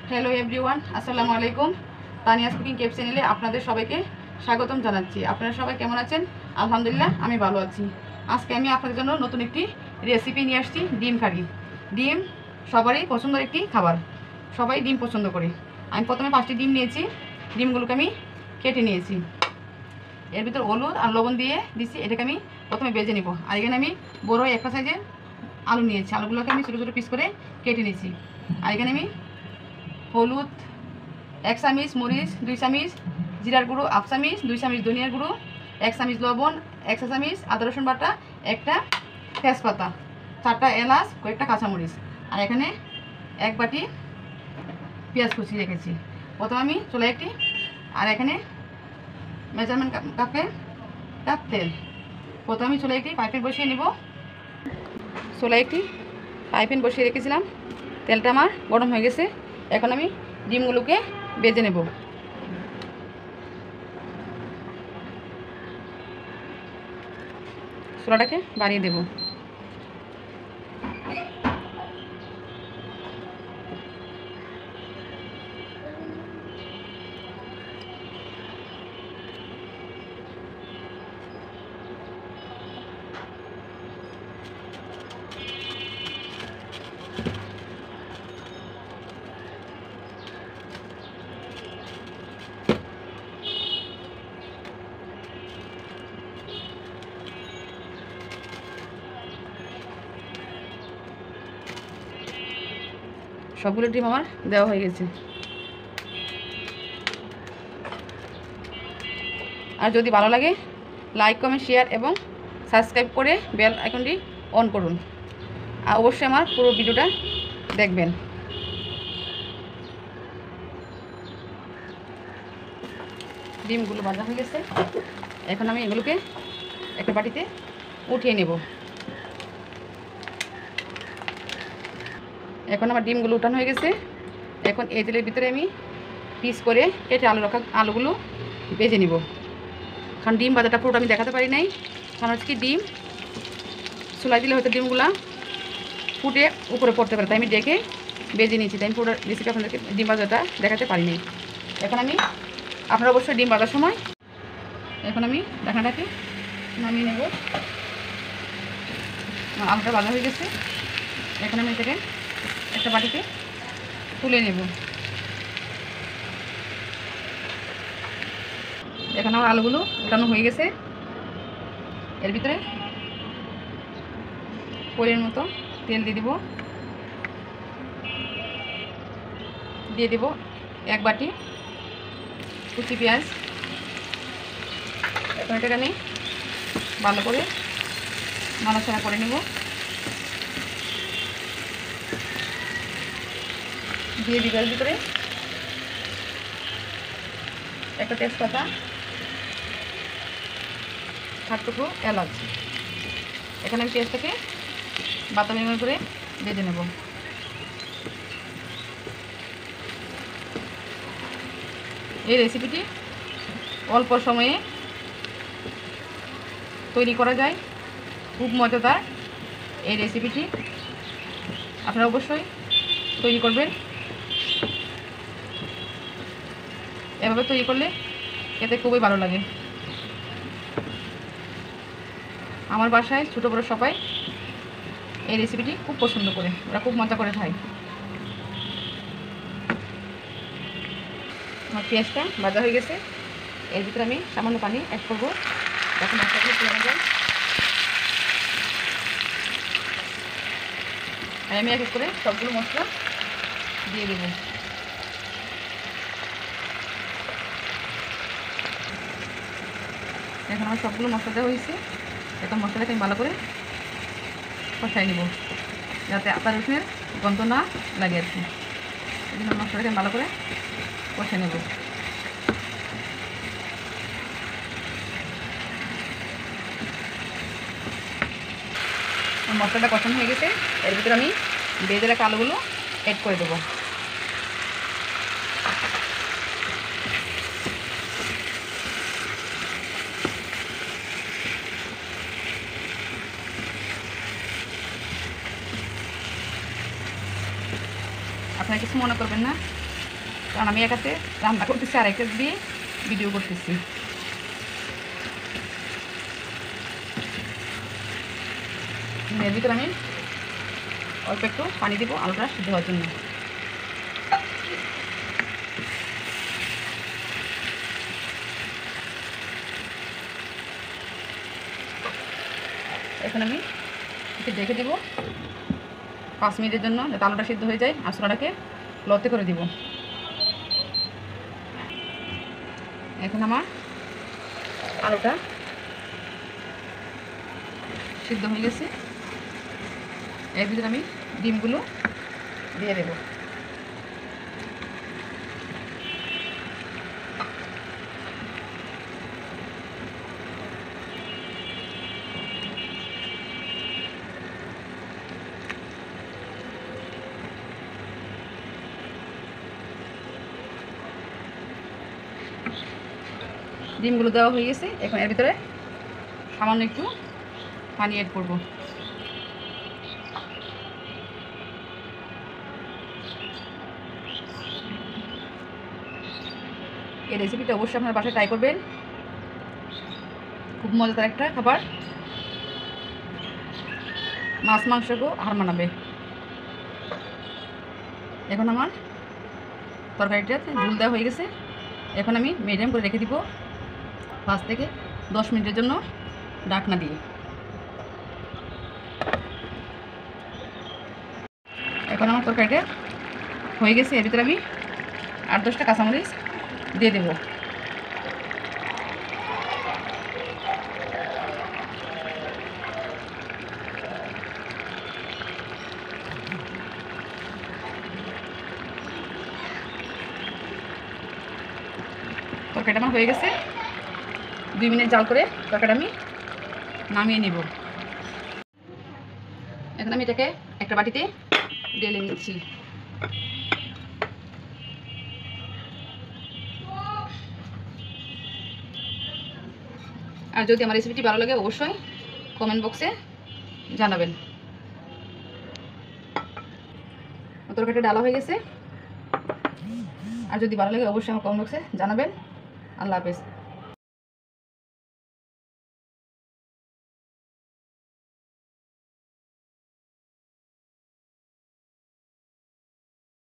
Hello everyone, আসসালামু আলাইকুম। Tania's cooking Cape চ্যানেলে আপনাদের সবাইকে স্বাগতম জানাচ্ছি। আপনারা সবাই কেমন আছেন? আলহামদুলিল্লাহ, আমি ভালো আছি। আজকে আমি আপনাদের জন্য নতুন একটি রেসিপি নিয়ে আসছি, ডিম কারি। ডিম সবারই পছন্দের একটি খাবার, সবাই ডিম পছন্দ করে। আমি প্রথমে 5টি ডিম নিয়েছি, ডিমগুলোকে আমি কেটে নিয়েছি। এর ভিতর হলুদ আর লবণ দিয়ে দিচ্ছি, এটাকে আমি প্রথমে বেজে নেব। আর এখানে আমি বড় একটা সাইজের আলু নিয়েছি, আলুগুলোকে আমি ছোটো ছোটো পিস করে কেটে নিয়েছি। আর এখানে আমি হলুদ 1 চামচ, মরিচ 2 চামচ, জিরার গুঁড়ো 1 চামচ, 2 চামচ ধনিয়ার গুঁড়ো, 1 চামচ লবণ, 1 চা চামচ আদা রসুন বাটা, একটা তেজপাতা, 4টা এলাচ, কয়েকটা কাঁচামরিচ। আর এখানে 1 বাটি পেঁয়াজ কুচি রেখেছি। প্রথমে আমি চুলায় একটি, আর এখানে মেজারমেন্ট কাপ তেল। প্রথমে আমি চুলায় একটি পাইপেন বসিয়ে নেব। চুলায় একটি পাইপেন বসিয়ে রেখেছিলাম, তেলটা আমার গরম হয়ে গেছে। এখন আমি ডিমগুলোকে বেজে নেব। চুলাটাকে বাড়িয়ে দেব। সবগুলো ডিম আমার দেওয়া হয়ে গেছে। আর যদি ভালো লাগে, লাইক, কমেন্ট, শেয়ার এবং সাবস্ক্রাইব করে বেল আইকনটি অন করুন। আর অবশ্যই আমার পুরো ভিডিওটা দেখবেন। ডিমগুলো ভাজা হয়ে গেছে, এখন আমি এগুলোকে একটা বাটিতে উঠিয়ে নেব। এখন আমার ডিমগুলো উঠানো হয়ে গেছে। এখন এই তেলের ভিতরে আমি পিস করে কেটে আলুগুলো ভেজে নিব। কারণ ডিম ভাজাটা পুরোটা আমি দেখাতে পারি নাই, কারণ হচ্ছে কি ডিম চুলাই দিলে হয়তো ডিমগুলা ফুটে উপরে পড়তে পারে, তাই আমি ডেকে ভেজে নিয়েছি। তাই আমি পুরো রেসিপি আপনাদেরকে ডিম ভাজাটা দেখাতে পারি নাই। এখন আমি আপনারা অবশ্যই ডিম ভাজার সময় এখন আমি ঢাকনাটাকে নামিয়ে নেব। আলুটা ভাজা হয়ে গেছে, এখন আমি এটাকে একটা বাটিতে তুলে নেব। এখন আমার আলুগুলো উঠানো হয়ে গেছে। এর ভিতরে পরিমাণ মতো তেল দিয়ে দেব 1 বাটি কুচি পেঁয়াজ। এখন এটাকে আমি ভালো করে নাড়াচাড়া করে নেব। দিয়ে দিব এর ভিতরে একটা তেজপাতা, 7 টুকরো এলাচ। এখানে আমি পেঁয়াজটাকে বাদামি করে ভেজে নেব। এই রেসিপিটি অল্প সময়ে তৈরি করা যায়, খুব মজাদার। এই রেসিপিটি আপনারা অবশ্যই তৈরি করবেন। এভাবে তৈরি করলে খেতে খুবই ভালো লাগে। আমার বাসায় ছোটো বড়ো সবাই এই রেসিপিটি খুব পছন্দ করে, ওরা খুব মজা করে খায়। আমার পেঁয়াজটা ভাজা হয়ে গেছে, এর ভিতরে আমি সামান্য পানি অ্যাড করবো যাতে মশলাগুলো পুড়ে যায়। আর আমি এক এক করে সবগুলো মশলা দিয়ে দেব। এখন আমার সবগুলো মশলা দেওয়া হয়েছে। এখন মশলাটাকে আমি ভালো করে কষাই নেব, যাতে আদা রসুনের গন্ধ না লাগে আর কি। এই জন্য মশলাটাকে আমি ভালো করে কষে নেব। মশলাটা কষানো হয়ে গেছে, এর ভিতরে আমি ভেজে রাখা আলুগুলো অ্যাড করে দেবো। আপনারা কিছু মনে করবেন না, কারণ আমি একাতে রান্না করতেছি আর একটা দিয়ে ভিডিও করতেছি। এর ভিতরে আমি অল্প একটু পানি দিব আলুটা সিদ্ধ হওয়ার জন্য। এখন আমি একটু দেখে দেবো 5 মিনিটের জন্য, যাতে আলুটা সিদ্ধ হয়ে যায়। আর ছোলাটাকে লতে করে দিব। এখন আমার আলুটা সিদ্ধ হয়ে গেছে। এর ভিতরে আমি ডিমগুলো দিয়ে দেব। ডিমগুলো দেওয়া হয়ে গেছে। এখন এর ভিতরে সামান্য একটু পানি অ্যাড করব। এই রেসিপিটা অবশ্যই আপনার বাসায় ট্রাই করবেন, খুব মজাদার একটা খাবার, মাছ মাংসকেও হার মানাবে। এখন আমার তরকারিটাতে ঝোল দেওয়া হয়ে গেছে। এখন আমি মিডিয়াম করে রেখে দিব 5 থেকে 10 মিনিটের জন্য ঢাকনা দিয়ে। এখন আমার তরকারিটা হয়ে গেছে। এর ভিতরে আমি 8-10টা কাঁচামরিচ দিয়ে দেব। তরকারিটা আমার হয়ে গেছে। 2 মিনিট জাল করে তরকারিটা আমি নামিয়ে নিব। এখন আমি এটাকে একটা বাটিতে ঢেলে নিচ্ছি। আর যদি আমার রেসিপিটি ভালো লাগে অবশ্যই কমেন্ট বক্সে জানাবেন। তরকারিটা ডালা হয়ে গেছে। আর যদি ভালো লাগে অবশ্যই আমার কমেন্ট বক্সে জানাবেন। আল্লাহ হাফেজ।